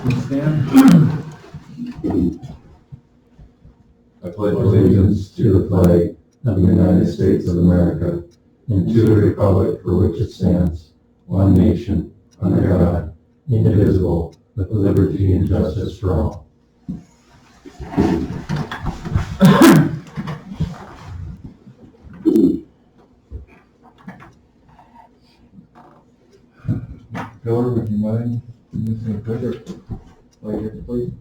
Please stand. I pledge allegiance to the flag of the United States of America and to the republic for which it stands, one nation, under God, indivisible, with liberty and justice for all. Pillar, would you mind using a prayer? Please.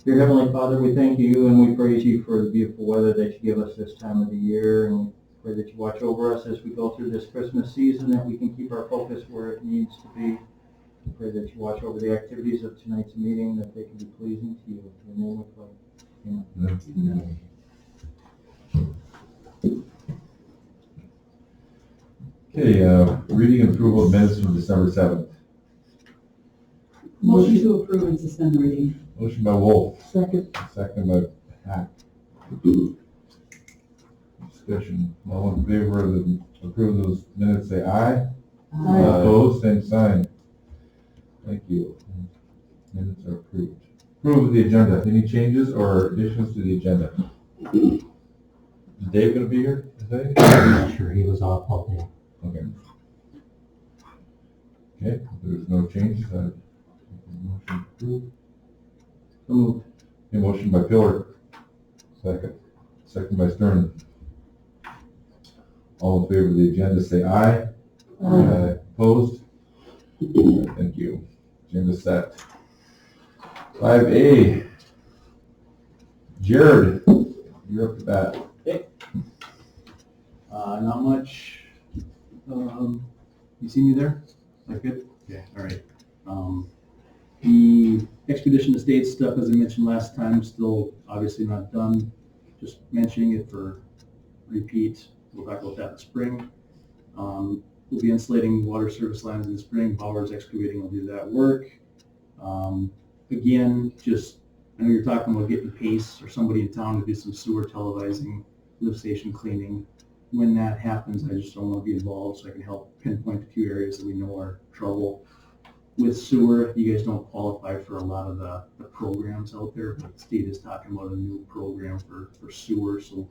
Dear Heavenly Father, we thank you and we praise you for the beautiful weather that you give us this time of the year, and we pray that you watch over us as we go through this Christmas season, that we can keep our focus where it needs to be. We pray that you watch over the activities of tonight's meeting, that they can be pleasing to you. In your name we pray. Amen. Okay, reading and approval of minutes from December 7th. Motion to approve and suspend the reading. Motion by Wolf. Second. Second by Hack. Discussion. All in favor of approving those minutes, say aye. Aye. Opposed, same sign. Thank you. Minutes are approved. Approve of the agenda. Any changes or additions to the agenda? Is Dave going to be here today? I'm not sure, he was off all day. Okay. Okay, if there's no changes, motion approved. So moved. A motion by Pillar. Second. Second by Stern. All in favor of the agenda, say aye. Aye. Opposed? Thank you. Agenda set. 5A. Jared, you're up to bat. Not much. You see me there? Is that good? Yeah, all right. The Expedition Estates stuff, as I mentioned last time, still obviously not done. Just mentioning it for repeat. We'll talk about that in the spring. We'll be insulating water service lines in the spring. Bowers Excavating will do that work. Again, just, I know you're talking about getting Pace or somebody in town to do some sewer televising, lift station cleaning. When that happens, I just don't want to be involved, so I can help pinpoint a few areas that we know are trouble. With sewer, you guys don't qualify for a lot of the programs out there, but the state is talking about a new program for sewer, so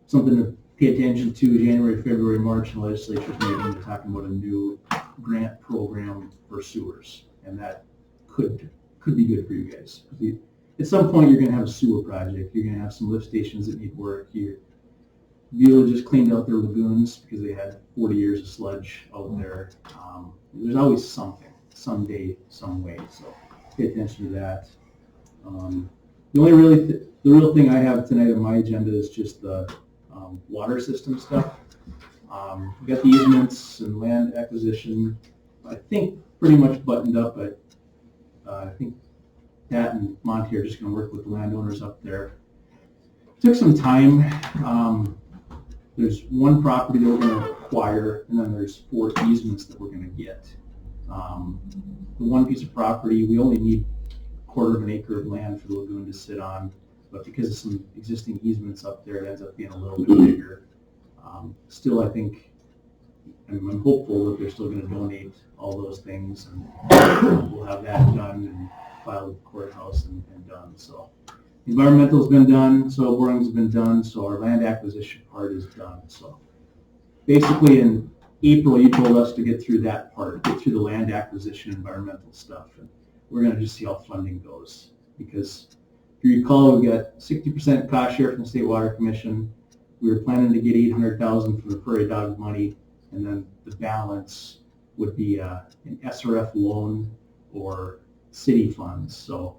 something to pay attention to. January, February, March, the legislature's meeting, they're talking about a new grant program for sewers, and that could be good for you guys. At some point, you're going to have a sewer project. You're going to have some lift stations that need work. Bueller just cleaned out their lagoons because they had 40 years of sludge out there. There's always something, someday, some way, so pay attention to that. The real thing I have tonight on my agenda is just the water system stuff. We got the easements and land acquisition, I think, pretty much buttoned up. I think Pat and Monty are just going to work with the landowners up there. Took some time. There's one property that we're going to acquire, and then there's 4 easements that we're going to get. The one piece of property, we only need a 1/4 acre of land for the lagoon to sit on, but because of some existing easements up there, it ends up being a little bit bigger. Still, I think, I'm hopeful that they're still going to donate all those things, and we'll have that done and filed with the courthouse and done. So. Environmental's been done, soil boring's been done, so our land acquisition part is done. So basically in April, you told us to get through that part, get through the land acquisition environmental stuff, and we're going to just see how funding goes. Because if you recall, we got 60% cost share from the State Water Commission. We were planning to get $800,000 from the prairie dog money, and then the balance would be an SRF loan or city funds. So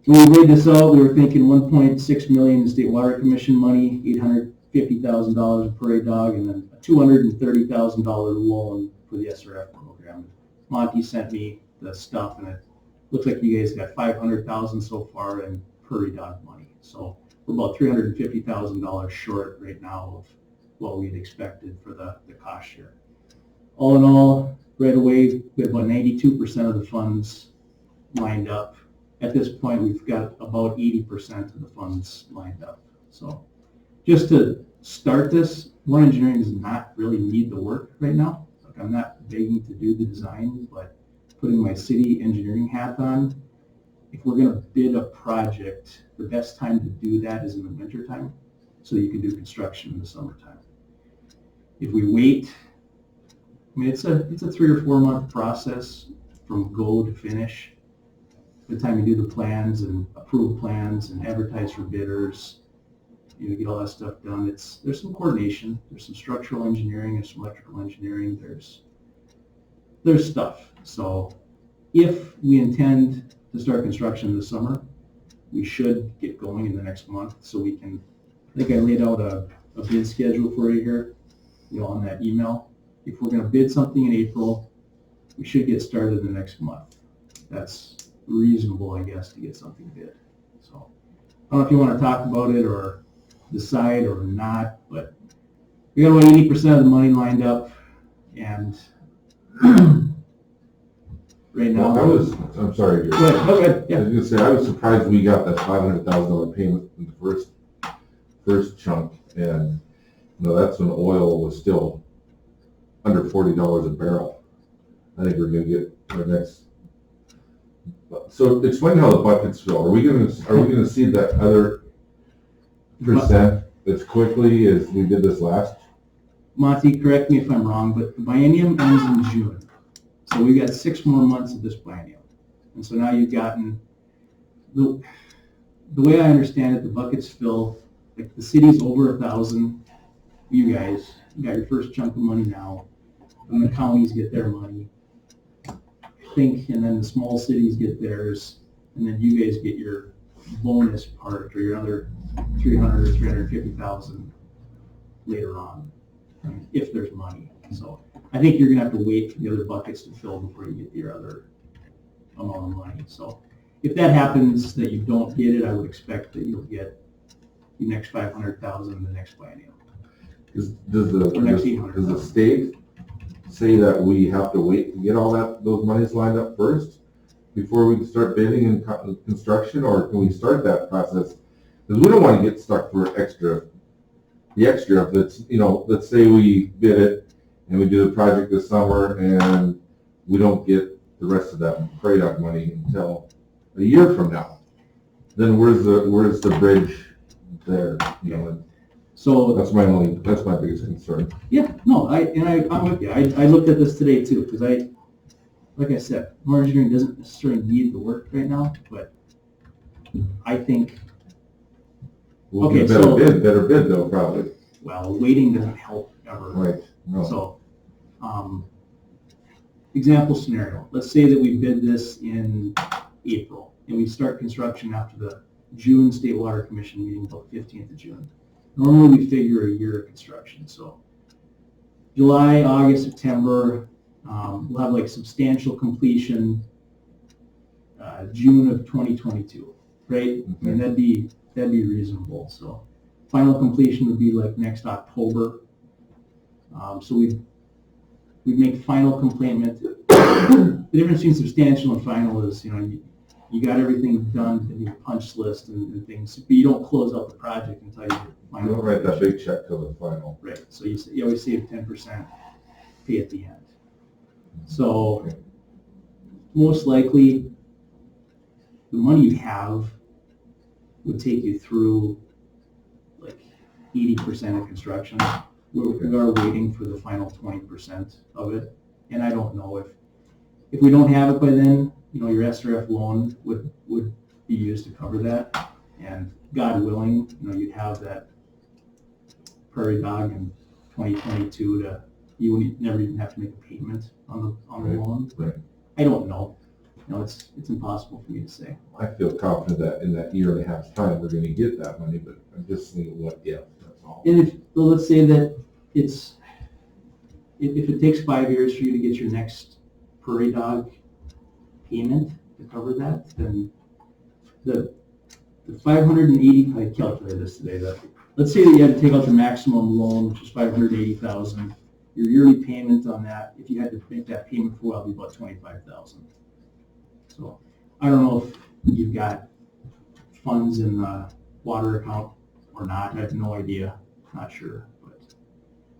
when we laid this out, we were thinking $1.6 million in State Water Commission money, $850,000 in prairie dog, and then a $230,000 loan for the SRF program. Monty sent me the stuff, and it looks like you guys got $500,000 so far in prairie dog money. So we're about $350,000 short right now of what we had expected for the cost share. All in all, right away, we have about 92% of the funds lined up. At this point, we've got about 80% of the funds lined up. So just to start this, Warren Engineering does not really need the work right now. Like, I'm not begging to do the design, but putting my city engineering hat on, if we're gonna bid a project, the best time to do that is in the winter time, so you can do construction in the summertime. If we wait, I mean, it's a 3 or 4 month process from go to finish. By the time you do the plans and approve plans and advertise for bidders, you know, get all that stuff done. There's some coordination, there's some structural engineering, there's some electrical engineering, there's stuff. So if we intend to start construction this summer, we should get going in the next month so we can, I think I laid out a bid schedule for you here, you know, on that email. If we're gonna bid something in April, we should get started in the next month. That's reasonable, I guess, to get something bid. So I don't know if you want to talk about it or decide or not, but we got about 80% of the money lined up, and right now. I'm sorry, Gary. Go ahead. Go ahead. I Yeah. was gonna say, I was surprised we got that $500,000 payment in the first chunk, and, you know, that's when oil was still under $40 a barrel. I think we're gonna get our next. So explain how the buckets fill. Are we gonna see that other percent as quickly as we did this last? Monty, correct me if I'm wrong, but the biennium ends in June. So we got 6 more months of this biennium. And so now you've gotten, the way I understand it, the buckets fill, like the city's over 1,000, you guys, you got your first chunk of money now, and the counties get their money. I think, and then the small cities get theirs, and then you guys get your bonus part, or your other 300 or 350,000 later on, if there's money. So I think you're gonna have to wait for the other buckets to fill before you get your other amount of money. So if that happens, that you don't get it, I would expect that you'll get the next 500,000 in the next biennium. Does Or next the 800,000. state say that we have to wait to get all those monies lined up first before we can start bidding and construction, or can we start that process? Because we don't want to get stuck for the extra, if it's, you know, let's say we bid it and we do the project this summer and we don't get the rest of that PRADOC money until a year from now. Then where's the bridge there? You know, So that's my biggest concern. yeah, no, I'm with you. I looked at this today too, because like I said, more engineering doesn't necessarily need the work right now, but I think, We'll Okay, get a so- better bid though, probably. well, waiting doesn't help ever. Right, no. So, example scenario, let's say that we bid this in April and we start construction after the June State Water Commission meeting, about 15th of June. Normally we figure a year of construction, so July, August, September, we'll have like substantial completion June of 2022, right? And that'd be reasonable. So final completion would be like next October. So we'd make final completion. The difference between substantial and final is, you know, you got everything done in your punch list and things, but you don't close out the project until you get You final. don't write that big check till the final. Right, so you always save 10% pay at the end. So most likely, the money you have would take you through like 80% of construction. We are waiting for the final 20% of it. And I don't know if we don't have it by then, you know, your SRF loan would be used to cover that. And God willing, you know, you'd have that prairie dog in 2022 you would never even have to make a payment on the loan. Right. I don't know. You know, it's impossible for me to say. I feel confident that in that year and a half time, we're gonna get that money, but I'm just thinking what if, that's all. And well, let's say that if it takes 5 years for you to get your next prairie dog payment to cover that, then the 580, I calculated this today, let's say that you had to take out the maximum loan, which is 580,000. Your yearly payment on that, if you had to make that payment for a while, would be about 25,000. So I don't know if you've got funds in the water account or not. I have no idea. Not sure, but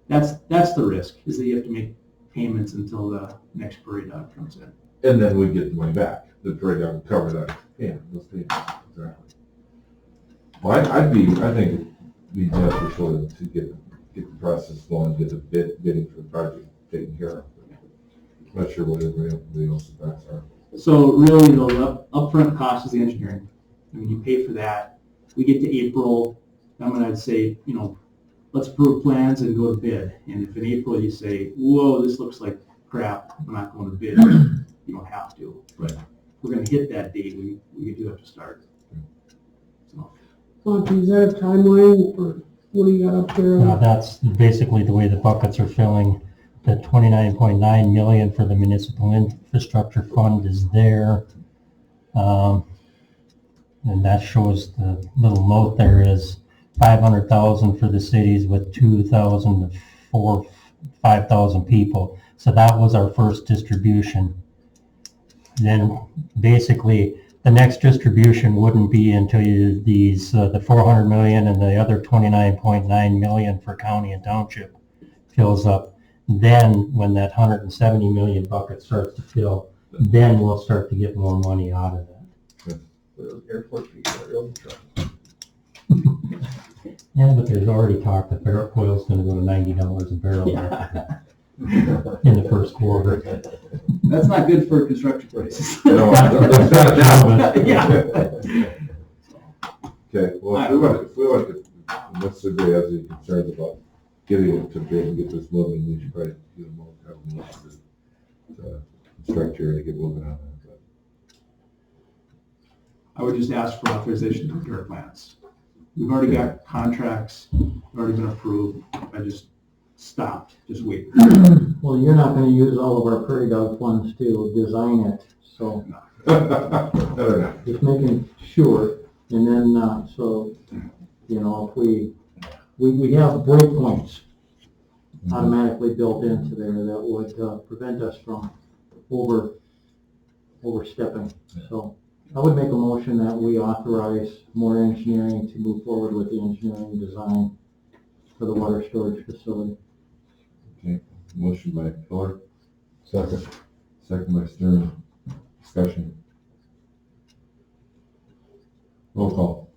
that's the risk, is that you have to make payments until the next prairie dog comes in. And then we get the money back, the trade down, cover that, those payments, exactly. Well, I think it'd be beneficial to get the process going, get the bidding for the project taken care of. I'm not sure what everybody else's thoughts are. So really, the upfront cost is the engineering. I mean, you pay for that. We get to April, I'm gonna say, let's approve plans and go to bid. And if in April you say, whoa, this looks like crap, we're not going to bid, you don't have to. But if we're gonna hit that date, we do have to start. So. Monty, is that a timeline, or what do you got up there? That's basically the way the buckets are filling. The 29.9 million for the municipal infrastructure fund is there. And that shows the little note there is 500,000 for the cities with 2,000 to 5,000 people. So that was our first distribution. Then basically the next distribution wouldn't be until the 400 million and the other 29.9 million for county and township fills up. Then when that 170 million bucket starts to fill, then we'll start to get more money out of that. Airport people Yeah, but there's already talk that barrel oil's gonna go to $90 a barrel in the first quarter. That's not good for construction prices. No, that's not now. Yeah. Okay, well, if we want to, unless everybody has any concerns about getting it to bid and get this moving, we should probably have a motion to construct here to get moving on that. I would just ask for authorization to prepare plans. We've already got contracts, already been approved. I just stopped, just wait. Well, you're not gonna use all of our prairie dog funds to design it, so I don't know. just making sure. And then, so, if we have breakpoints automatically built into there that would prevent us from overstepping. So I would make a motion that we authorize more engineering to move forward with the engineering design for the water storage facility. Okay, motion by Pillar. Second by Stern. Discussion. Roll call.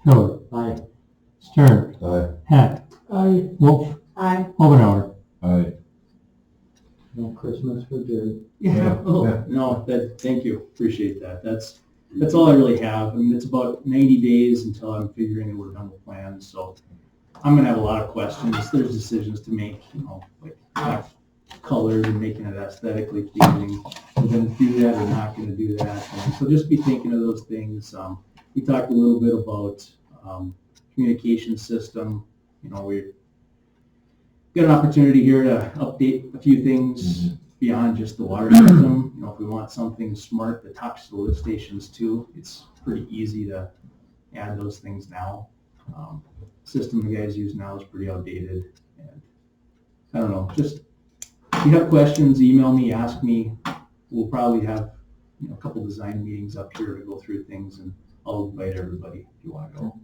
Miller, Aye. Stern, Aye. Hack, I, Wolf, Aye. Obenauer. Aye. No Christmas for Jerry. Yeah. No, thank you, appreciate that. That's all I really have. I mean, it's about 90 days until I'm figuring that we're done with plans, so I'm gonna have a lot of questions. There's decisions to make, like colors and making it aesthetically pleasing. We're gonna do that or not gonna do that. And so just be thinking of those things. We talked a little bit about communication system. We got an opportunity here to update a few things beyond just the water system. If we want something smart that talks to the lift stations too, it's pretty easy to add those things now. System the guys use now is pretty outdated, and I don't know, just if you have questions, email me, ask me. We'll probably have a couple design meetings up here to go through things, and I'll invite everybody if you want to go.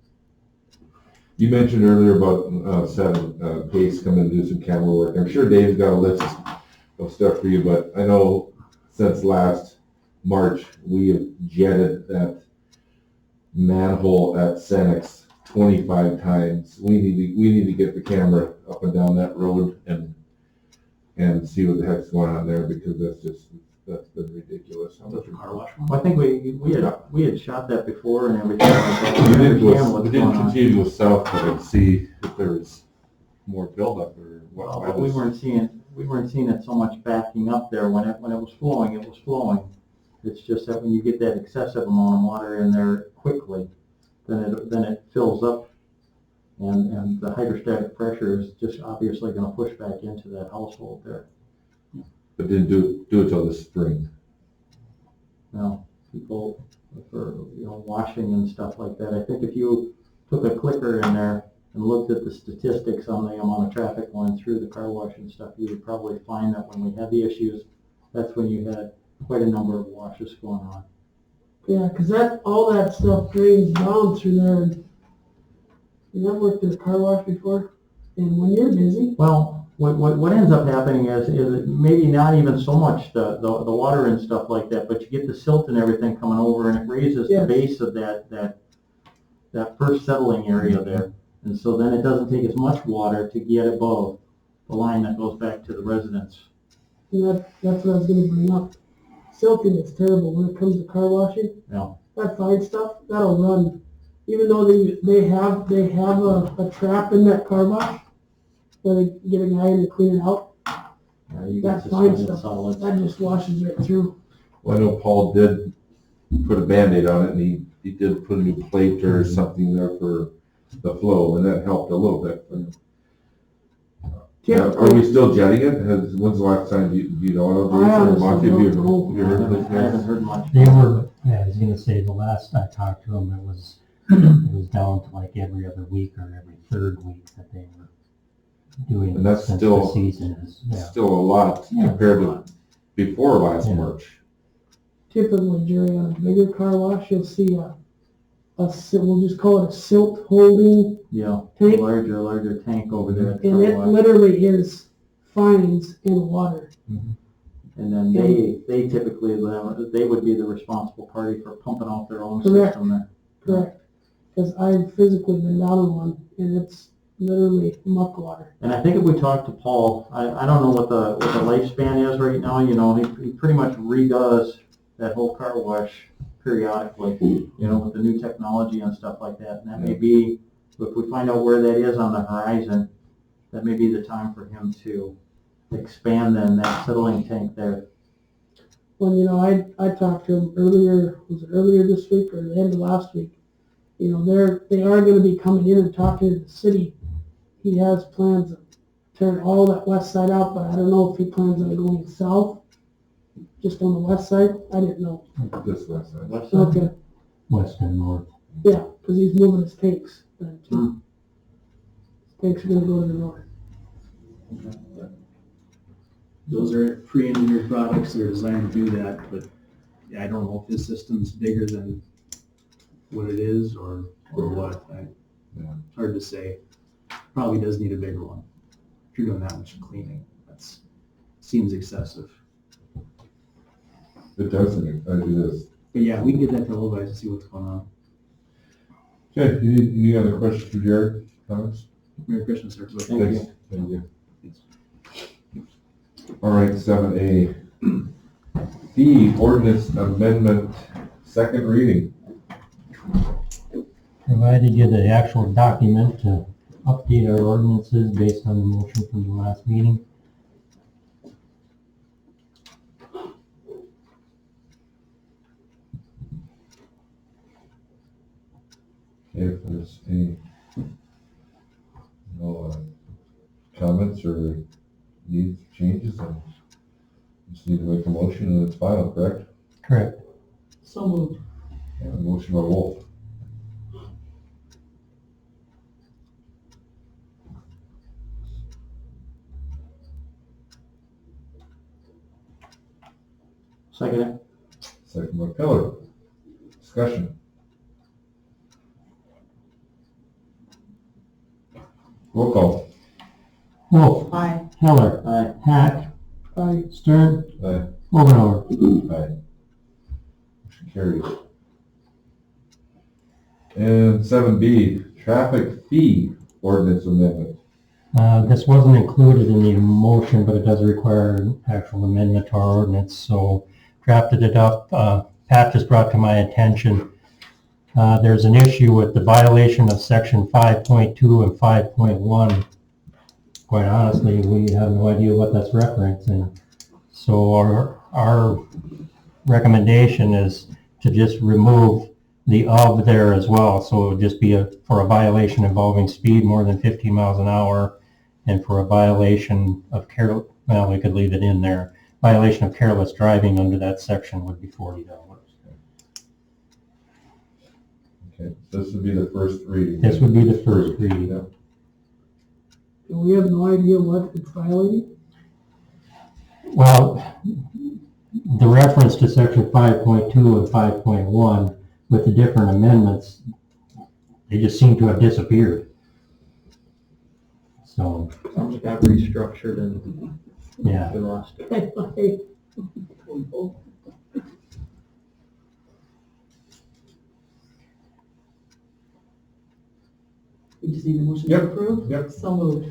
You mentioned earlier about having Pace come and do some camera work. I'm sure Dave's got a list of stuff for you, but I know since last March, we have jetted that manhole at Senex 25 times. We need to get the camera up and down that road and see what the heck's going on there, because that's been ridiculous. How much The car wash one? Well, I think we had shot that before and everything like that. We We didn't understand what's going on. continue to go south to see if there was more buildup or what. Well, we weren't seeing it so much backing up there. When it was flowing, it was flowing. It's just that when you get that excessive amount of water in there quickly, then it fills up, and the hydrostatic pressure is just obviously going to push back into that household there. But didn't do it till the spring. Now, people for washing and stuff like that. I think if you took a clicker in there and looked at the statistics on the amount of traffic going through the car wash and stuff, you would probably find that when we had the issues, that's when you had quite a number of washes going on. yeah, 'cause all that stuff drains down through there. You ever worked at a car wash before? And when you're busy, Well, what ends up happening is it maybe not even so much the water and stuff like that, but you get the silt and everything coming over and it raises the Yes. base of that first settling area there. And so then it doesn't take as much water to get above the line that goes back to the residents. And that's what I was gonna bring up. Silting is terrible when it comes to car washing. Yeah. That fine stuff, that'll run. Even though they have a trap in that car wash where they get a guy in to clean it out, You that get fine suspended stuff, solids. that just washes right through. Well, I know Paul did put a Band-Aid on it, and he did put a new plate or something there for the flow, and that helped a little bit. Are we still jetting it? When's the last time you know? I honestly Monty, have you don't know. heard I anything? haven't heard much. They were, I was gonna say, the last I talked to them, it was down to like every other week or every third week that they were doing. And that's since still- the season is, yeah. Still a lot Yeah. compared to before last Yeah. March. Typically, Jerry, on a bigger car wash, you'll see we'll just call it a silt holding Yeah, tank, larger tank over there at the and car it wash. literally is fines in water. And then they typically, they would be the responsible party for pumping out their own Correct. system there. Correct. Because I've physically been down in one, and it's literally muck water. And I think if we talk to Paul, I don't know what the lifespan is right now, he pretty much redoes that whole car wash periodically, with the new technology and stuff like that. And that may be, if we find out where that is on the horizon, that may be the time for him to expand then that settling tank there. Well, I talked to him earlier, was it earlier this week or the end of last week? They are going to be coming in and talking to the city. He has plans to turn all that west side out, but I don't know if he plans on going south, just on the west side. I didn't know. This last time. West side. Okay, West and north. yeah, because he's moving his tanks then too. His tanks are going to go to the north. Those are pre-engineered products, they're designed to do that, but I don't know if his system's bigger than what it is or what. It's hard to say. Probably does need a bigger one. If you're doing that much cleaning, seems excessive. It doesn't, I do this. But yeah, we can get that televised and see what's going on. Okay, any other questions for Jared, comments? Merry Christmas, everybody. Thank you. Thank you. All right, 7A. Fee ordinance amendment, second reading. Provided you the actual document to update our ordinances based on the motion from the last meeting. Okay, if there's any comments or needs, changes, then just need to make a motion and it's final, correct? Correct. So moved. Yeah, motion by Wolf. Second. Second by Pillar. Discussion. Roll call. Wolf. Aye. Heller. Aye. Hack. Aye. Stern. Aye. Omenauer. Aye. Motion carries. And 7B, traffic fee ordinance amendment. This wasn't included in the motion, but it does require an actual amendment to our ordinance, so drafted it up. Pat just brought to my attention, there's an issue with the violation of section 5.2 and 5.1. Quite honestly, we have no idea what that's referencing. So our recommendation is to just remove the of there as well. So it would just be for a violation involving speed more than 50 miles an hour, and for a violation of we could leave it in there. Violation of careless driving under that section would be $40. Okay, this would be the first reading. This would be the first reading. Yeah. And we have no idea what it's violating? Well, the reference to section 5.2 and 5.1 with the different amendments, they just seem to have disappeared. So, Sounds like I've restructured and yeah. we lost it. We just need a motion Yep, to approve? yep. So moved.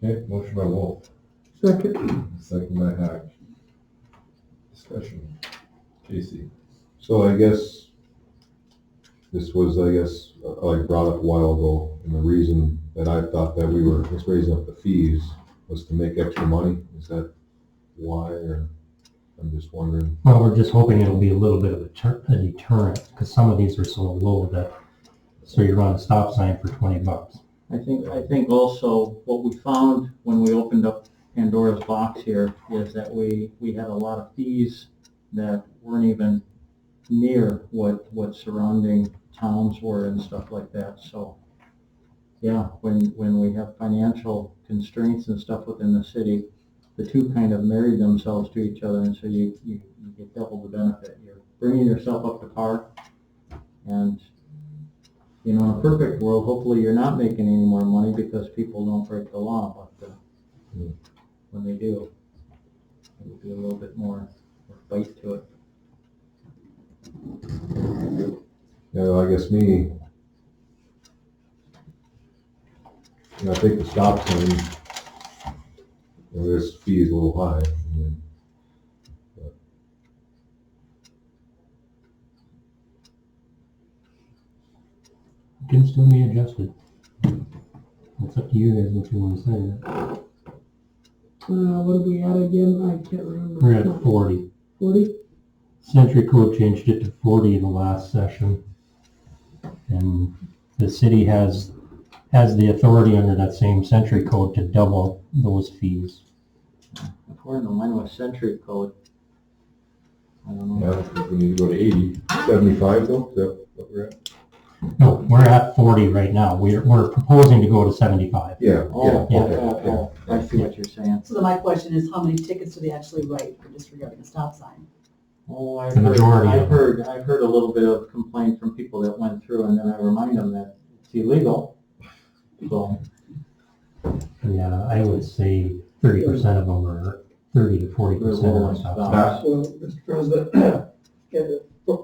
Okay, motion by Wolf, Second, second by Hack. Discussion. Casey. So I guess this was, like brought up a while ago, and the reason that I thought that we were just raising up the fees was to make extra money. Is that why, or I'm just wondering? Well, we're just hoping it'll be a little bit of a deterrent, because some of these are so low that, so you run a stop sign for $20. I think also what we found when we opened up Pandora's box here is that we had a lot of fees that weren't even near what surrounding towns were and stuff like that. So, yeah, when we have financial constraints and stuff within the city, the two kind of marry themselves to each other, and so you get double the benefit. You're bringing yourself up to par, and in a perfect world, hopefully you're not making any more money because people don't break the law, but when they do, it will be a little bit more bite to it. Yeah, I guess me, I think the stop sign, this fee is a little high. It can still be adjusted. It's up to you guys what you want to say. what did we add again? I can't remember. We're at 40. 40? Century Code changed it to 40 in the last session. And the city has the authority under that same Century Code to double those fees. According to mine was Century Code. I don't know. Yeah, I think we need to go to 80, 75 though, is that what we're at? No, we're at 40 right now. We're proposing to go to 75. Yeah, I see what you're saying. So then my question is, how many tickets do they actually write for disregarding a stop sign? Oh, The majority I've of heard a little bit of complaint from people that went through, and then I remind them that it's illegal. So, Yeah, I would say 30% of them are 30 to 40% They're of rolling stop stops. signs. Well, Mr. President,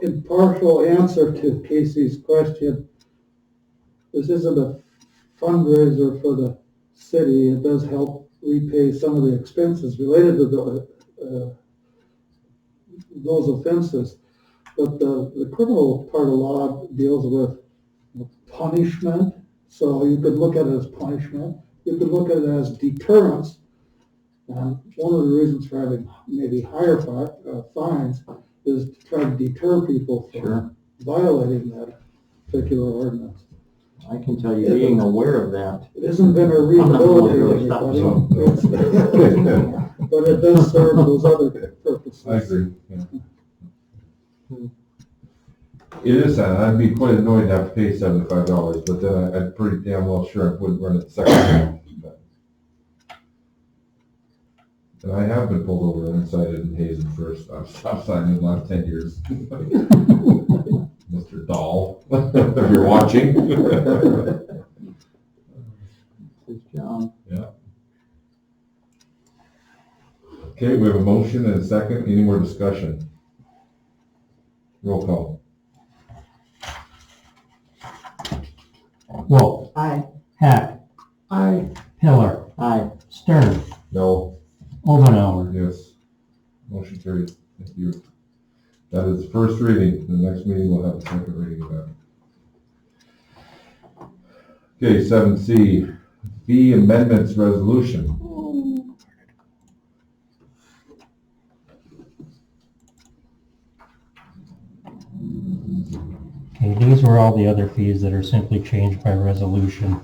in partial answer to Casey's question, this isn't a fundraiser for the city. It does help repay some of the expenses related to those offenses. But the criminal part of law deals with punishment. So you could look at it as punishment. You could look at it as deterrence. And one of the reasons for having maybe higher fines is to try to deter people from Sure. violating that particular ordinance. I can tell you, being aware of that, It hasn't been a I'm not going to rehabilitative, stop everybody. But it does serve those other purposes. I agree, yeah. It is sad, I'd be quite annoyed to have to pay $75, but then I'm pretty damn well sure I wouldn't run it the second time. And I have been pulled over and cited in Hazen for a stop sign in the last 10 years. Mr. Dahl, if you're watching. it's John. Yeah. Okay, we have a motion and a second. Any more discussion? Roll call. Wolf, Aye. Hack, Aye. Pillar, Aye. Stern, No. Obenauer. Yes. Motion carried. Thank you. That is the first reading. The next meeting we'll have a second reading of that. Okay, 7C, fee amendments resolution. Okay, these were all the other fees that are simply changed by resolution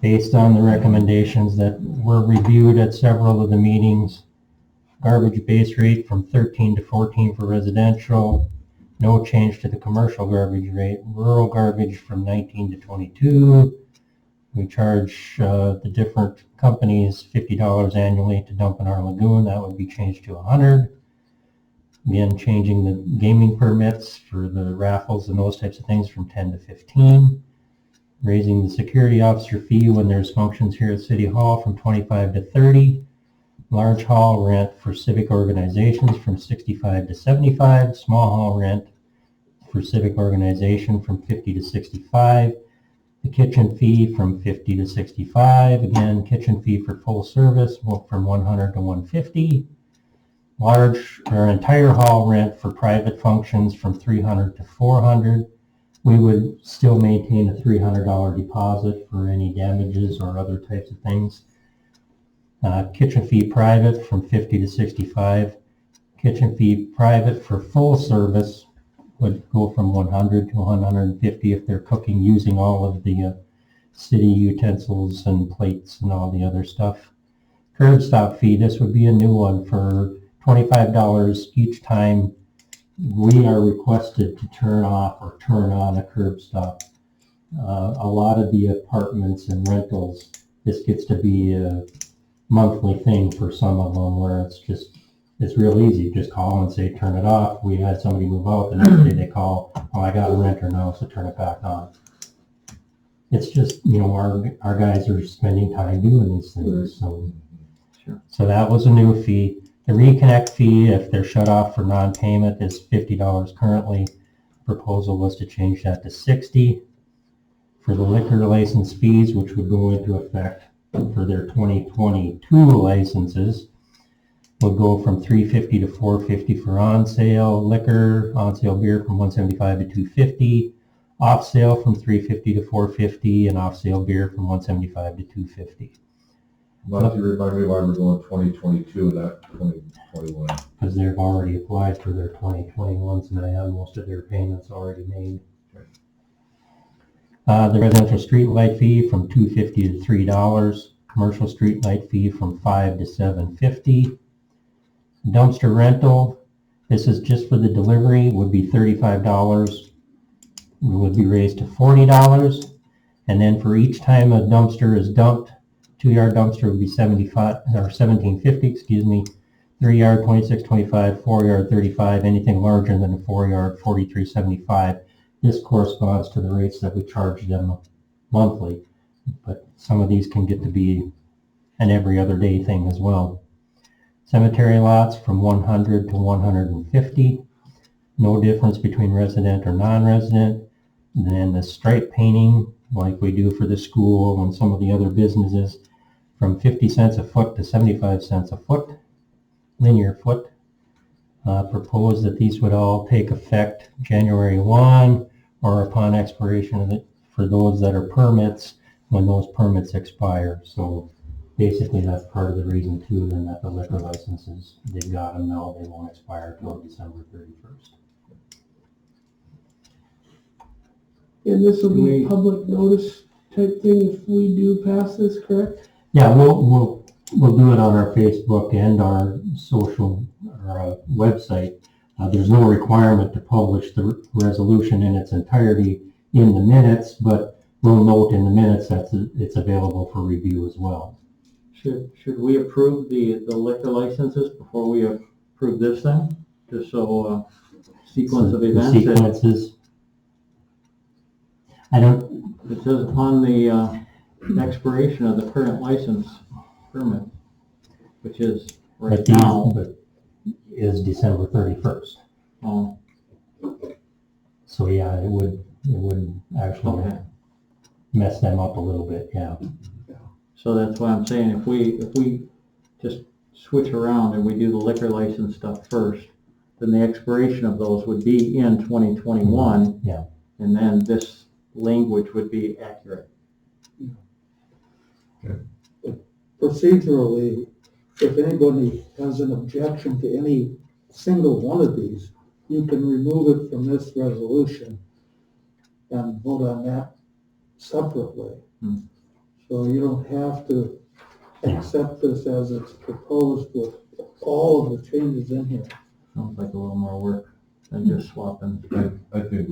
based on the recommendations that were reviewed at several of the meetings. Garbage base rate from 13 to 14 for residential, no change to the commercial garbage rate. Rural garbage from 19 to 22. We charge the different companies $50 annually to dump in our lagoon. That would be changed to $100. Again, changing the gaming permits for the raffles and those types of things from 10 to 15. raising the security officer fee when there's functions here at City Hall from 25 to 30. Large hall rent for civic organizations from 65 to 75. Small hall rent for civic organization from 50 to 65. The kitchen fee from 50 to 65. Again, kitchen fee for full service from 100 to 150. Large or entire hall rent for private functions from 300 to 400. We would still maintain a $300 deposit for any damages or other types of things. Kitchen fee private from 50 to 65. Kitchen fee private for full service would go from 100 to 150 if they're cooking using all of the city utensils and plates and all the other stuff. Curb stop fee, this would be a new one for $25 each time we are requested to turn off or turn on a curb stop. A lot of the apartments and rentals, this gets to be a monthly thing for some of them where it's real easy. Just call and say, turn it off. We had somebody move out, the next day they call, oh, I got a renter now, so turn it back on. It's just, our guys are spending time doing these things, so. Sure. So that was a new fee. The reconnect fee, if they're shut off for non-payment, is $50 currently. Proposal was to change that to $60. For the liquor license fees, which would go into effect for their 2022 licenses, would go from $350 to $450 for on-sale liquor, on-sale beer from $175 to $250, off-sale from $350 to $450, and off-sale beer from $175 to $250. Monty, remind me why we're going 2022 and not 2021. Because they've already applied for their 2021s and they have most of their payments already made. The residential street light fee from $250 to $3. Commercial street light fee from $5 to $750. Dumpster rental, this is just for the delivery, would be $35. It would be raised to $40. And then for each time a dumpster is dumped, 2-yard dumpster would be $17.50, 3-yard $26.25, 4-yard $35, anything larger than a 4-yard $43.75. This corresponds to the rates that we charge them monthly, but some of these can get to be an every other day thing as well. Cemetery lots from 100 to 150, no difference between resident or non-resident. And then the stripe painting, like we do for the school and some of the other businesses, from 50 cents a foot to 75 cents a foot, linear foot. Propose that these would all take effect January 1 or upon expiration of it for those that are permits when those permits expire. So basically that's part of the reason too, then that the liquor licenses, they've got them now, they won't expire until December 31st. And this will be a public notice type thing if we do pass this, correct? Yeah, we'll do it on our Facebook and our social website. There's no requirement to publish the resolution in its entirety in the minutes, but we'll note in the minutes that it's available for review as well. Should we approve the liquor licenses before we approve this then? Just so sequence of events. The sequences. It says upon the expiration of the current license permit, which is right now. Is December 31st. Oh, So yeah, it would actually mess them up a little bit, yeah. so that's why I'm saying if we just switch around and we do the liquor license stuff first, then the expiration of those would be in 2021. Yeah. And then this language would be accurate. Procedurally, if anybody has an objection to any single one of these, you can remove it from this resolution and vote on that separately. So you don't have to accept this as it's proposed with all of the changes in here. Sounds like a little more work than just swapping. I think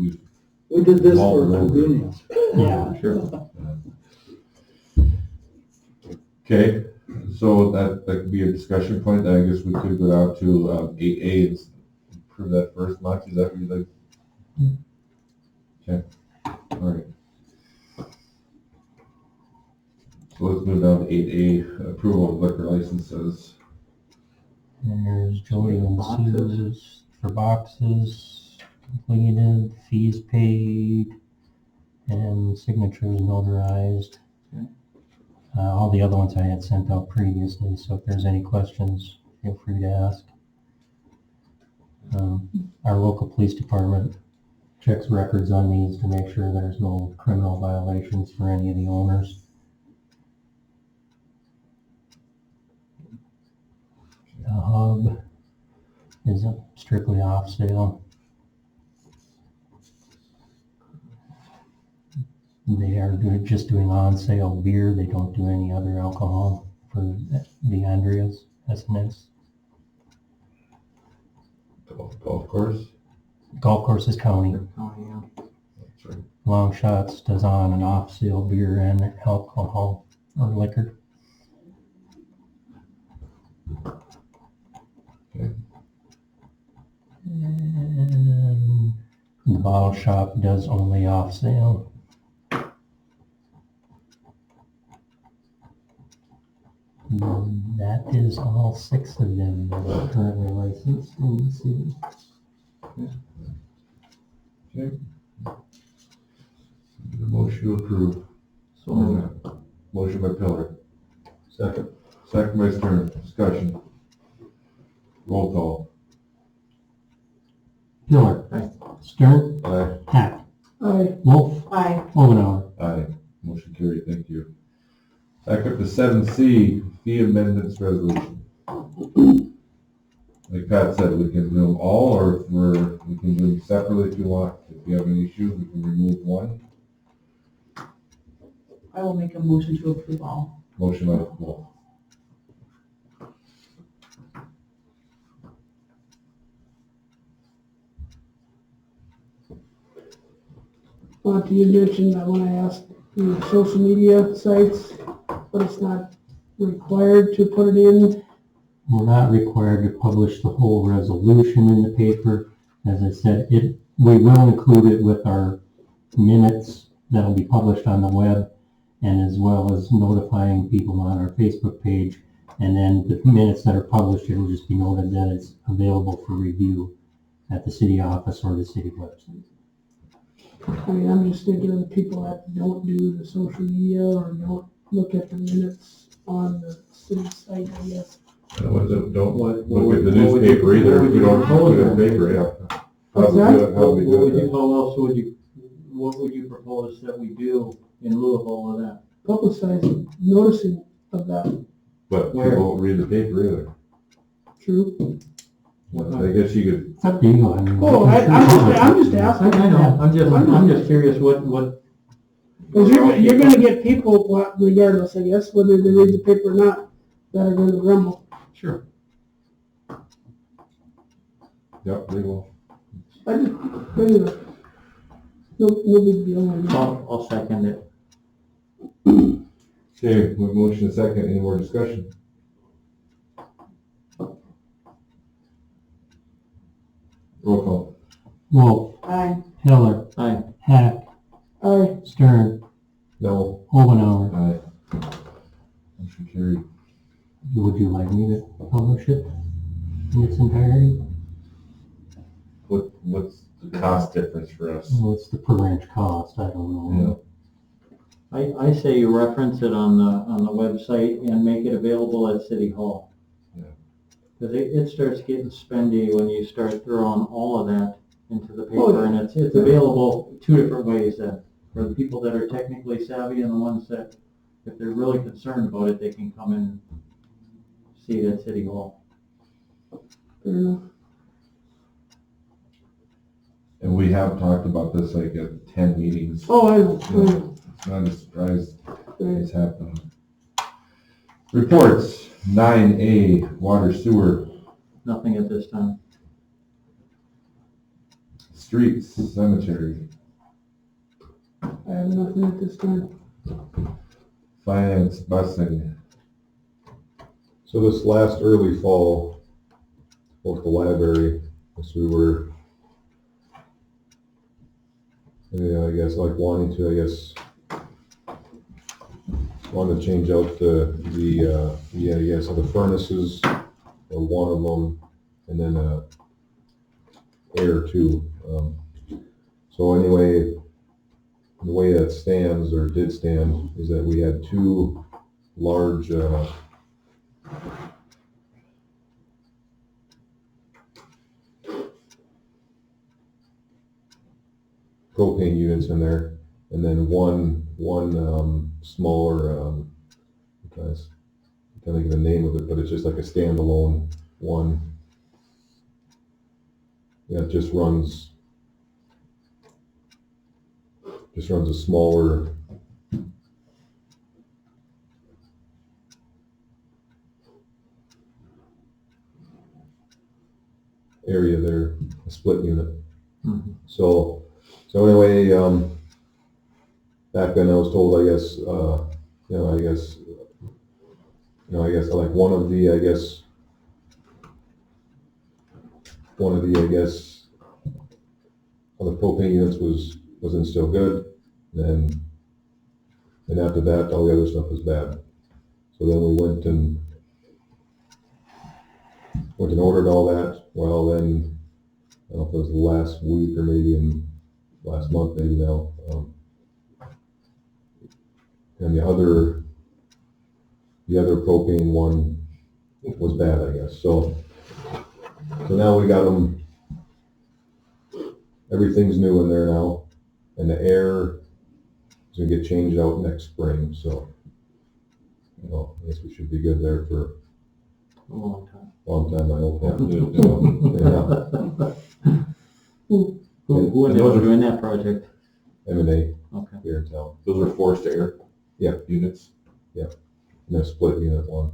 We did this for convenience. Yeah, Sure. okay, so that could be a discussion point. I guess we could go down to 8A and prove that first. Monty, is that what you'd like? Okay, all right. So let's move down to 8A, approval of liquor licenses. And there's Jody and Boxes. Sue's for boxes, completed, fees paid, and signatures notarized. Okay. All the other ones I had sent out previously, so if there's any questions, feel free to ask. Our local police department checks records on these to make sure there's no criminal violations for any of the owners. The hub is strictly off sale. They are just doing on sale beer. They don't do any other alcohol for the Andreas S&S. Golf course? Golf course is county. Oh, yeah. That's right. Long Shots does on and off sale beer and alcohol or liquor. Okay. And the bottle shop does only off sale. And that is all 6 of them that are currently licensed in the city. Okay. Need a motion to approve. So moved. Motion by Pillar. Second. Second by Stern. Discussion. Roll call. Pillar. Aye. Stern. Aye. Hack. Aye. Wolf. Aye. Omenauer. Aye. Motion carried. Thank you. Back up to 7C, fee amendments resolution. Like Pat said, we can do them all, or if we can do them separately if you want. If you have any issues, we can remove one. I will make a motion to approve all. Motion by Wolf. You mentioned that when I asked the social media sites, but it's not required to put it in. We're not required to publish the whole resolution in the paper. As I said, we will include it with our minutes that'll be published on the web, and as well as notifying people on our Facebook page. And then the minutes that are published, it'll just be noted that it's available for review at the city office or the city website. I mean, I'm just thinking of the people that don't do the social media or don't look at the minutes on the city site, I guess. And the ones that don't look at the What would you- newspaper either, what would if you you don't look propose at the then? paper, yeah. What's that? How we do it? How else what would you propose that we do in lieu of all of that? Publicizing, noticing of that, But Where? people won't read the paper either. true? I guess you could, It's up to you. I mean, Oh, I'm just asking. I know, I'm just curious what. Because you're gonna get people, well, regardless, I guess, whether they read the paper or not, that are gonna grumble. Sure. yep, they will. Anyway, no big deal. I guess. I'll second it. Okay, we have motion and second, any more discussion? Roll call. Wolf. Aye. Hiller. Aye. Hack. Aye. Stern. No. Omenauer. Aye. Motion carried. Would you like me to publish it in its entirety? What's the cost difference for us? What's the per inch cost? I don't know. I say you reference it on the website and make it available at City Hall. Yeah. Because it starts getting spendy when you start throwing all of that into the Oh, paper, and it's available 2 different ways then. For the people that are technically savvy and the ones that, if they're really concerned about it, they can come in and see it at City Hall. Fair enough. And we have talked about this like at 10 meetings. Oh, I know. It's not a surprise Right. it's happening. Reports, 9A, water sewer, Nothing at this time. streets, cemetery, I have nothing at this time. finance, busing. So this last early fall, both the library, as we were, I guess like wanting to, wanted to change out I guess the furnaces, or one of them, and then air too. So anyway, the way that stands, or did stand, is that we had two large propane units in there, and then one smaller, I'm trying to think of the name of it, but it's just like a standalone one. Yeah, it just runs a smaller area there, a split unit. So anyway, back then I was told, I guess like one of the other propane units wasn't still good, and after that all the other stuff was bad. So then we went and ordered all that. Well, then I don't know if it was last week or maybe in last month, maybe now. And the other propane one was bad, I guess. So now we got them. Everything's new in there now, and the air is gonna get changed out next spring. So, I guess we should be good there for A long time. long time, I hope. Yeah. Who ended up doing that project? M&A Okay. here in town. Those are forced air? Yeah. Units? And a split unit one.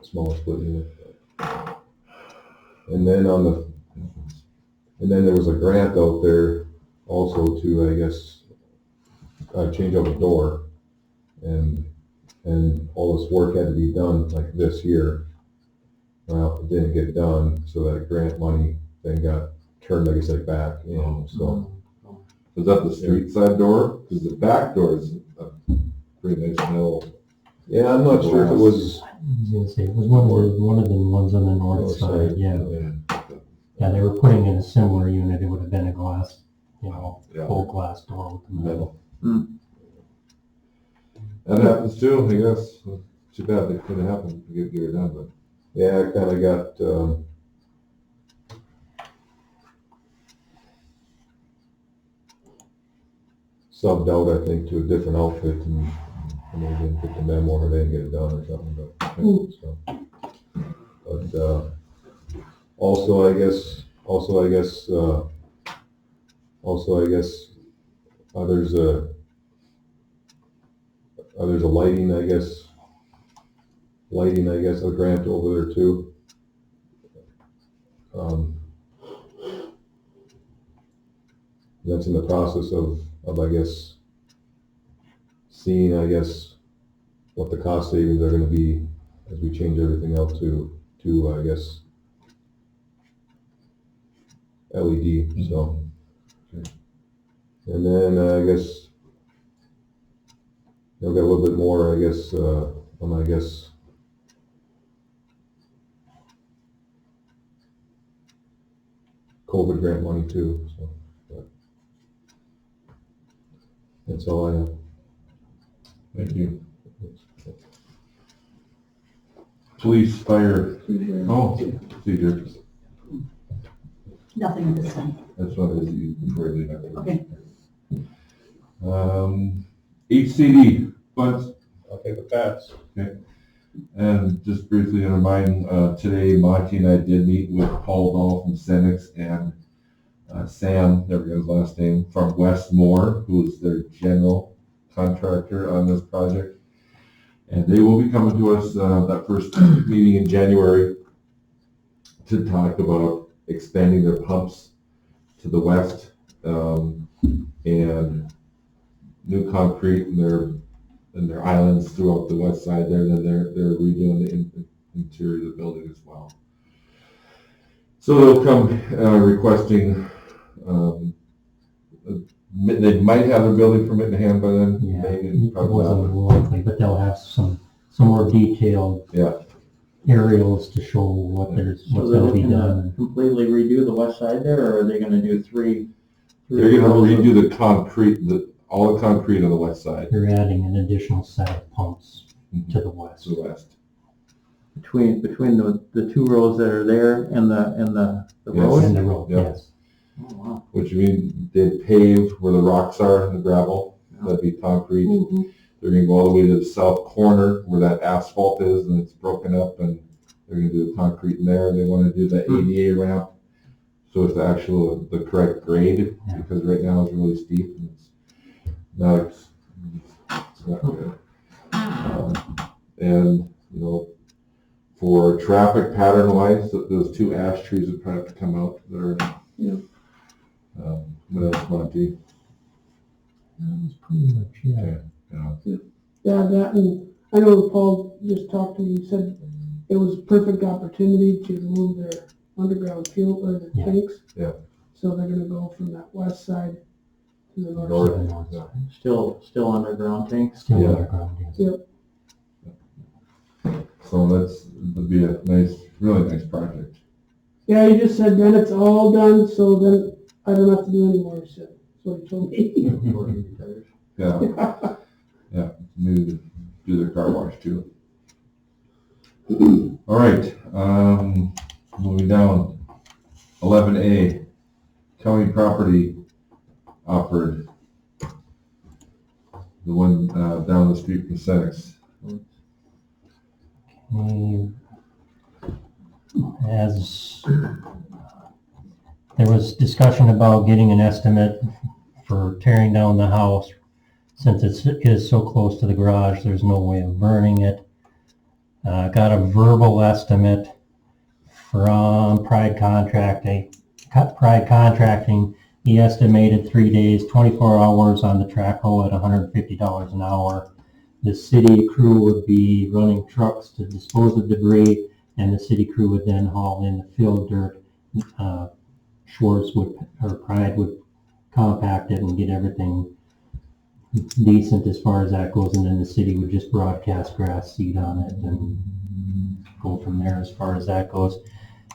Smaller split unit. And then there was a grant out there also to, I guess, change out the door, and all this work had to be done like this year. Well, it didn't get done, so that grant money then got turned, I guess, like back in. So Is that the street side door? Because the back door is a pretty nice mill. yeah, I'm not sure if it was. I was gonna say, it was one of the ones on the north side, yeah. Yeah, they were putting in a similar unit, it would have been a glass, Yeah. full glass door with the metal. That happens too, I guess. Too bad that couldn't happen to get it done, but. Yeah, I kind of got subbed out, I think, to a different outfit, and they didn't get the memo or they didn't get it done or something. But also I guess there's a lighting, a grant over there too. That's in the process of I guess seeing, what the cost savings are going to be as we change everything out to I guess LED. So, and then I guess got a little bit more, on COVID grant money too. So that's all I have. Thank you. Police, fire. Oh, see here. Nothing at this time. That's what it is before I leave. Okay. HCD funds. I'll take the pass. And just briefly to remind, today Monty and I did meet with Paul Dahl from Senex and Sam, never got his last name, from Westmore, who is their general contractor on this project. And they will be coming to us that first meeting in January to talk about expanding their pumps to the west, and new concrete in their islands throughout the west side there. Then they're redoing the interior of the building as well. So they'll come requesting They might have their building permit in hand by then, Yeah, maybe, it probably wasn't not. likely, but they'll have some more detailed Yeah. aerials to show what's So they're gonna be looking to done. completely redo the west side there, or are they gonna do three? They're gonna rows of- redo the concrete, all the concrete on the west side, They're adding an additional set of pumps to the west. to the west. Between the two rows that are there and the Yes. road? And the road, Yeah. yes. Oh, wow. Which means they'd pave where the rocks are and the gravel, that'd be concrete. Mhm. They're gonna go all the way to the south corner where that asphalt is and it's broken up, and they're gonna do the concrete in there. They wanna do the ADA ramp, so it's the correct grade, Yeah. because right now it's really steep and it's not good. And, for traffic pattern wise, those two ash trees would probably have to come out. They're, Yeah. What else, Monty? That was pretty much it. Yeah. Yeah, that, and I know Paul just talked to me, he said it was a perfect opportunity to move their underground fuel, or their Yeah. tanks. Yeah. So they're gonna go from that west side to the north North. side. To the north Yeah. side. Still underground tanks? Still Yeah. underground, yes. So that'd be a really nice project. Yeah, he just said then it's all done, so then I don't have to do any more, he said, that's what he told me. Before he retires. Yeah, maybe do their car wash too. All right, moving down. 11A, county property offered. The one down the street from Senex. As there was discussion about getting an estimate for tearing down the house, since it is so close to the garage, there's no way of burning it. Got a verbal estimate from Pride Contracting. He estimated 3 days, 24 hours on the track hole at $150 an hour. The city crew would be running trucks to dispose of debris, and the city crew would then haul in the filled dirt. Pride would compact it and get everything decent as far as that goes, and then the city would just broadcast grass seed on it and go from there as far as that goes.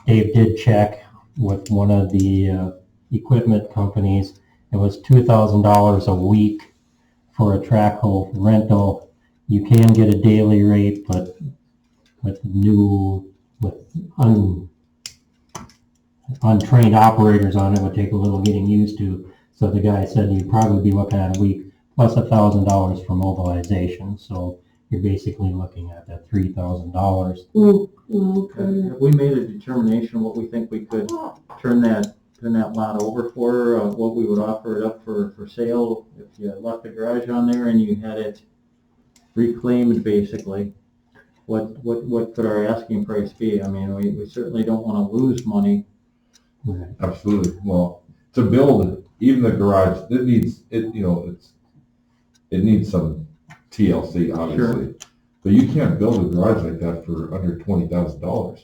Dave did check with one of the equipment companies. It was $2,000 a week for a track hole rental. You can get a daily rate, but with untrained operators on it would take a little getting used to. So the guy said you'd probably be looking at a week plus $1,000 for mobilization. So you're basically looking at that $3,000. Okay. Have we made a determination what we think we could turn that lot over for, what we would offer it up for sale if you left the garage on there and you had it reclaimed basically? What could our asking price be? I mean, we certainly don't want to lose money. Right. Absolutely. Well, to build even the garage, it needs some TLC, obviously. Sure. But you can't build a garage like that for under $20,000.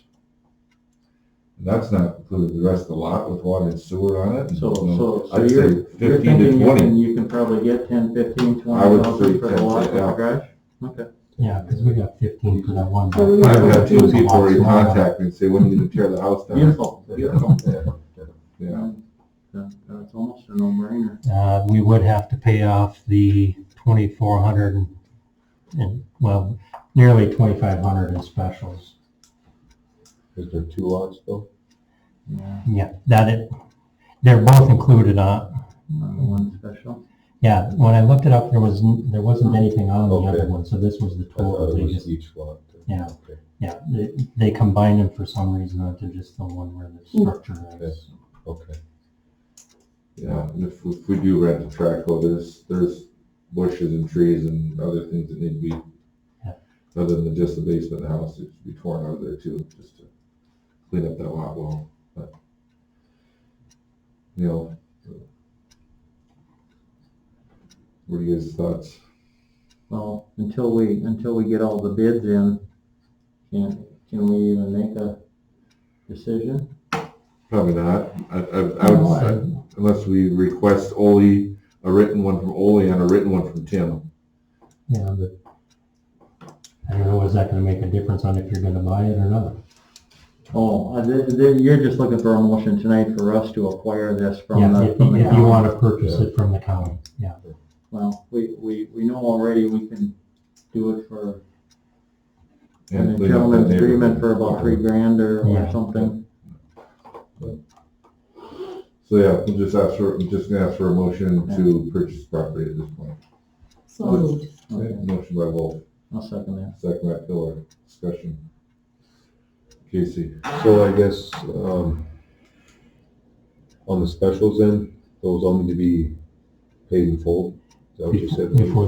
And that's not including the rest of the lot with water and sewer on it. So I'd you're say 15 thinking to 20. you can probably get 10, 15, I would 20,000 say for the 10, lot with yeah. the garage? Okay. Yeah, because we got 15 for that one. I've had two people already Small. contact me and say, when are you going to tear the house down? Beautiful. Yeah. That's almost a no-brainer. We would have to pay off the 2,400 nearly 2,500 in specials. Is there two lots though? Yeah. Yeah, they're both included on. On the one special. Yeah, when I looked it up, there wasn't anything on the Okay. other one, so this was the I thought total. it They was just, each lot. yeah, Okay. yeah, they combined them for some reason onto just the one where the structure is. Okay. Yeah, and if we do rent a track hole, there's bushes and trees and other things that need to be, Yeah. other than just the basement of the house, it should be torn out of there too, just to clean up that lot well. But, what are you guys' thoughts? Well, until we get all the bids in, can we even make a decision? Probably not. I would say, unless we request Ole a written one from Ole and a written one from Tim. Yeah, but I don't know, is that gonna make a difference on if you're gonna buy it or not? Oh, you're just looking for a motion tonight for us to acquire this from Yeah, the, if from the you county. wanna purchase it from the county, yeah. Well, we know already we can do it for And a clean up gentleman's that agreement neighborhood. for about $3,000 or Yeah. something. So yeah, I'm just gonna ask for a motion to purchase property at this point. So moved. Okay, motion by Wolf, I'll second that. second by Pillar, discussion. Casey, So I guess, on the specials then, those all need to be paid in full? Is that what you said? Before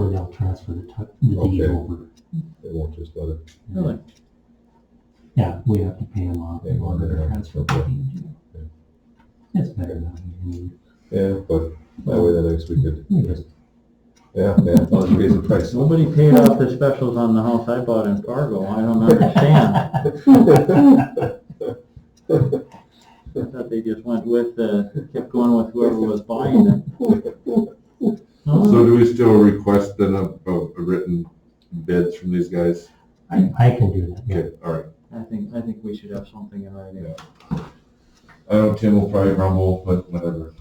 they'll transfer the deed Okay. over. They won't just let it, Really? Yeah, we have to pay them off in order to transfer the deed. Okay. It's better than we yeah, but that way then I guess we could, just, yeah, as long as you raise the price. Nobody paid off the specials on the house I bought in Fargo. I don't understand. I thought they just went with, kept going with whoever was buying it. so do we still request then a written bids from these guys? I can do that, yeah. Okay, all right. I think we should have something in writing. I know Tim will probably grumble, but whatever.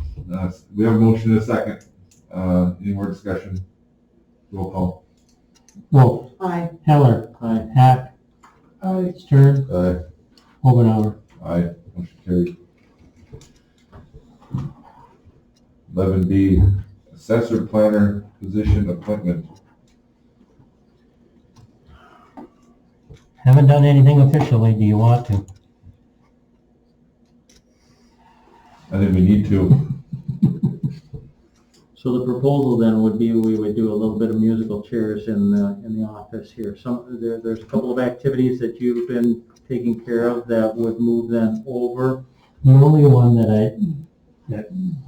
We have a motion in a second. Any more discussion? Roll call. Wolf, Aye. Heller, Aye. Hack, I, Stern, Aye. Obenauer. Aye, motion carried. 11B, assessor planner position appointment. Haven't done anything officially, do you want to? I think we need to. So the proposal then would be we would do a little bit of musical chairs in the office here. There's a couple of activities that you've been taking care of that would move them over. The only one that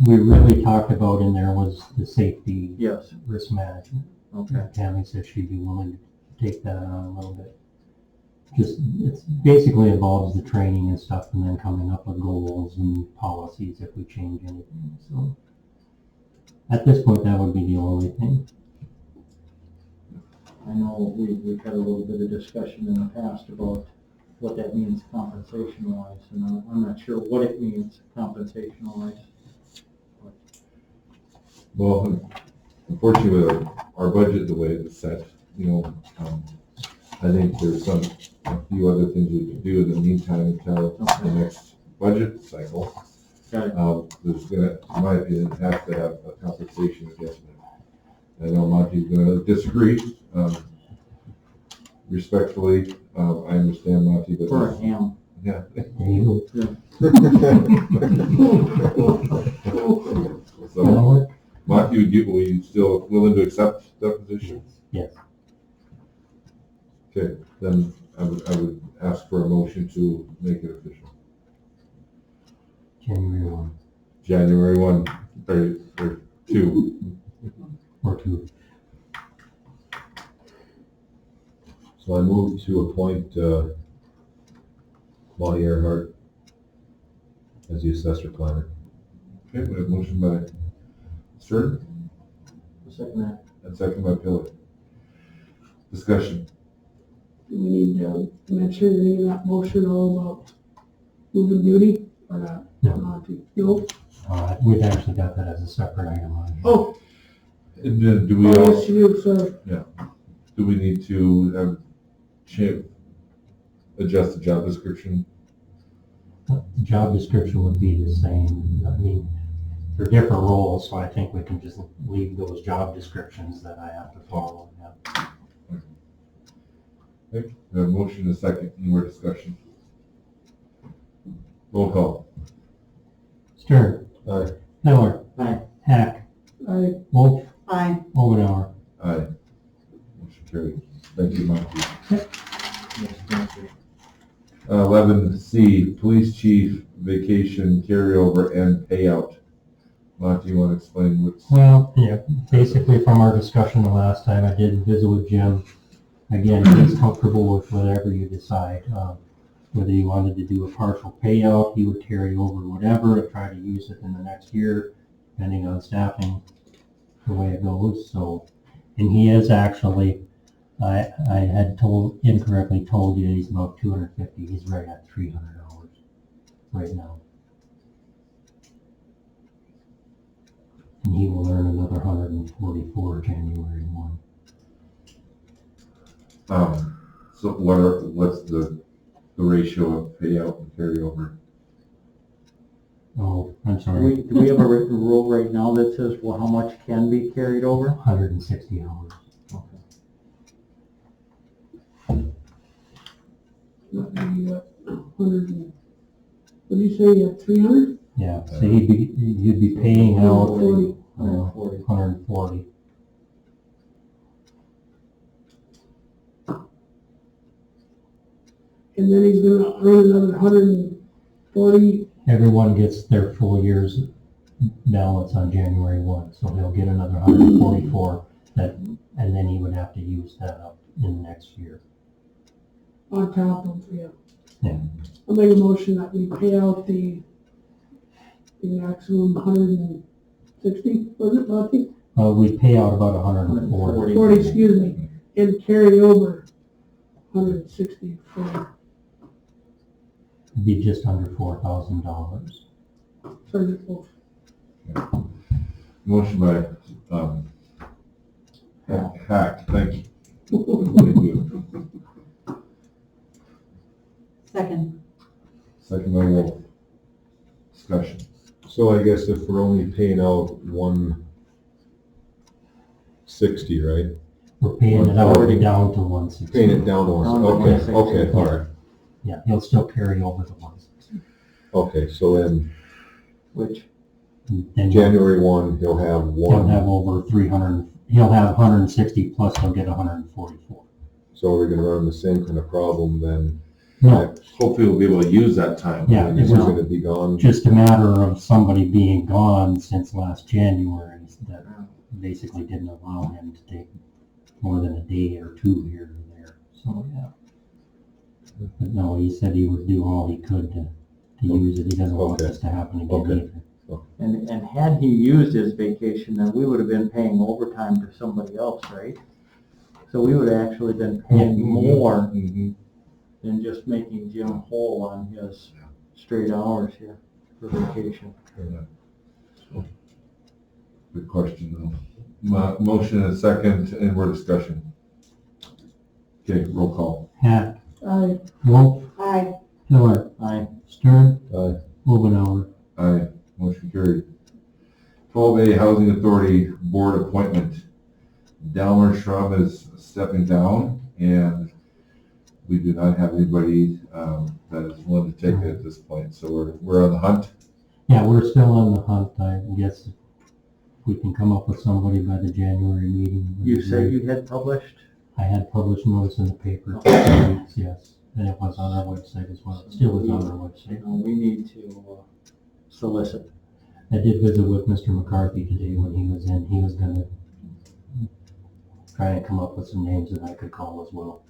we really talked about in there was the safety Yes, risk management. okay. Tammy said she'd be willing to take that on a little bit. It's basically involves the training and stuff and then coming up with goals and policies if we change anything, so. At this point, that would be the only thing. I know we've had a little bit of discussion in the past about what that means compensation-wise, and I'm not sure what it means compensation-wise. Well, unfortunately, with our budget, the way it's set, I think there's a few other things we could do in the meantime until the next budget cycle. Got it. There's gonna, in my opinion, have to have a compensation adjustment. I know Monty's gonna disagree, respectfully, I understand Monty, but. For a ham. Yeah. There you go. So, Monty, were you still willing to accept that position? Yes. Okay, then I would ask for a motion to make it official. January 1 January 1, or 2. or 2. So I move to appoint, Monty Earhart as the assessor planner. Okay, we have a motion by Stern Second that. and second by Pillar. Discussion. do we need to mention anything in that motion all about moving duty or not? No. Not to- No? We've actually got that as a separate item on here. Oh, And then do we oh, all, yes, you do, sorry. do we need to adjust the job description? The job description would be the same. I mean, they're different roles, so I think we can just leave those job descriptions that I have to follow. Yeah. Okay, we have a motion and a second, any more discussion? Roll call. Stern. Aye. Miller. Aye. Hack. I, Wolf. Aye. Obenauer. Aye. Motion carried. Thank you, Monty. Yes, thank you. 11C, police chief vacation carryover and payout. Monty, you want to explain what's? Well, yeah, basically from our discussion the last time, I did visit with Jim. Again, he's comfortable with whatever you decide. Whether you wanted to do a partial payout, he would carry over whatever and try to use it in the next year. depending on staffing, the way it goes, so. And he is actually, I had incorrectly told you he's about 250, he's right at 300 hours right now. And he will earn another 144 January 1. So what's the ratio of payout and carryover? Oh, I'm Do sorry, we have a written rule right now that says, well, how much can be carried over? 160 hours. What do you got? 100 and, what did you say, you had 300? Yeah, so you'd be paying out 140. 140. And then he's gonna earn another 140. Everyone gets their full year's balance on January 1, so he'll get another 144 that, and then he would have to use that up in the next year. On top of, yeah. Yeah. I'll make a motion that we pay out the maximum 160, was it, Monty? We pay out about 140. 40, excuse me, and carry over 160 for, It'd be just under $4,000. for the both. Motion by, Hack, thank you. Thank you. Second. Second by Wolf. Discussion. So I guess if we're only paying out 160, right? We're paying it already down to 160. Paying it down to Down to okay, 160. okay, all right. Yeah, he'll still carry over the 160. Okay, so then Which, Then January 1, he'll have he'll have one. over 300, he'll have 160 plus he'll get 144. So we're gonna run the same kind of problem then. No, Hopefully we'll be able to use that time. Yeah, And it this is will. gonna be gone. just a matter of somebody being gone since last January that basically didn't allow him to take more than a day or two here and there. So, yeah. But no, he said he would do all he could to use it. He doesn't want Okay. this to happen again Okay. either. and had he used his vacation, then we would have been paying overtime to somebody else, right? So we would have actually been paying more Mhm. than just making Jim whole on his straight hours here for vacation. Good question, though. Motion and a second, and more discussion. Okay, roll call. Hack, Aye. Wolf, Aye. Miller, Aye. Stern, Aye. Obenauer. Aye, motion carried. 12A Housing Authority Board Appointment. Delmer Schrum is stepping down, and we do not have anybody that is willing to take it at this point, so we're on the hunt. Yeah, we're still on the hunt. I guess if we can come up with somebody by the January meeting. it would You be said great. you had published? I had published notice in the paper for 2 weeks, yes, and it was on our website as well. It still is on our website. We need to solicit. I did visit with Mr. McCarthy today when he was in. He was gonna try and come up with some names that I could call as well,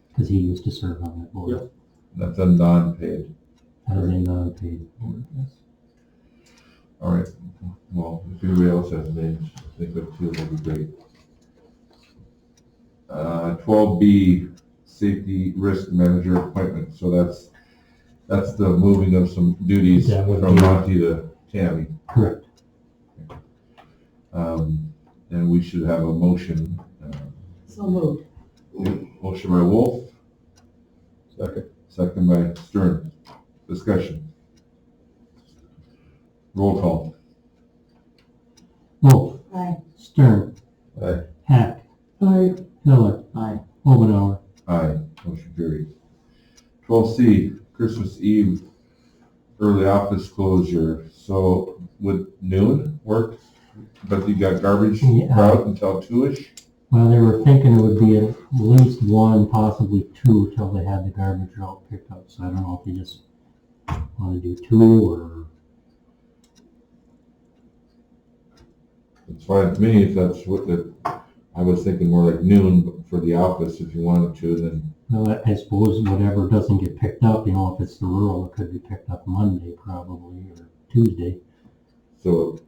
because he used to serve on that board. Yep. That's a non-paid. As a non-paid board, yes. All right, well, if anybody else has names, think of two, that'd be great. 12B, Safety Risk Manager Appointment, so that's the moving of some duties That would from be- Monty to Tammy. Correct. And we should have a motion. So moved. Motion by Wolf, Second. second by Stern. Discussion. Roll call. Wolf, Aye. Stern, Aye. Hack, Aye. Miller, Aye. Obenauer. Aye, motion carried. 12C, Christmas Eve, early office closure. So would noon work? But you got garbage Yeah. out until 2-ish? Well, they were thinking it would be at least 1, possibly 2, till they had the garbage out picked up. So I don't know if you just want to do 2 or. It's fine with me if that's what I was thinking more like noon for the office if you wanted to, then. Well, I suppose whatever doesn't get picked up, if it's the rural, it could be picked up Monday probably, or Tuesday. So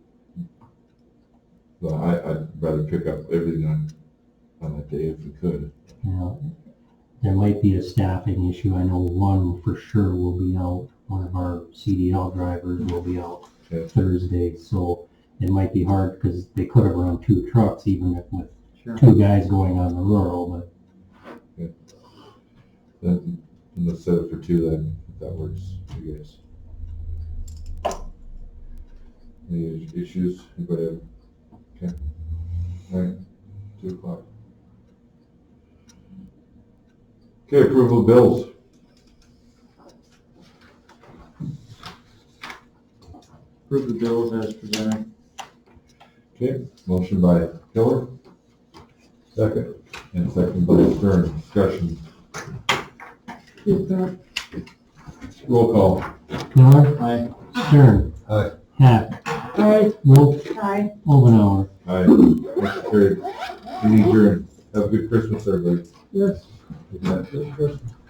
So I'd rather pick up everything on that day if we could. You know, there might be a staffing issue. I know one for sure will be out. One of our CDL drivers will be out Okay. Thursday, so it might be hard because they could have run 2 trucks even if with Sure. 2 guys going on the rural, but Then let's set it for 2 then, if that works for you guys. Any issues? Anybody have? Okay. All right, 2 o'clock. Okay, approval of bills. Approve the bills as presented. Okay, motion by Pillar. Second. And second by Stern. Discussion. Get that. Roll call. Miller, Aye. Stern. Aye. Hack, Aye. Wolf, Aye. Omenauer. Aye. Motion carried. Meeting adjourned. Have a good Christmas, everybody. Yes. Good night.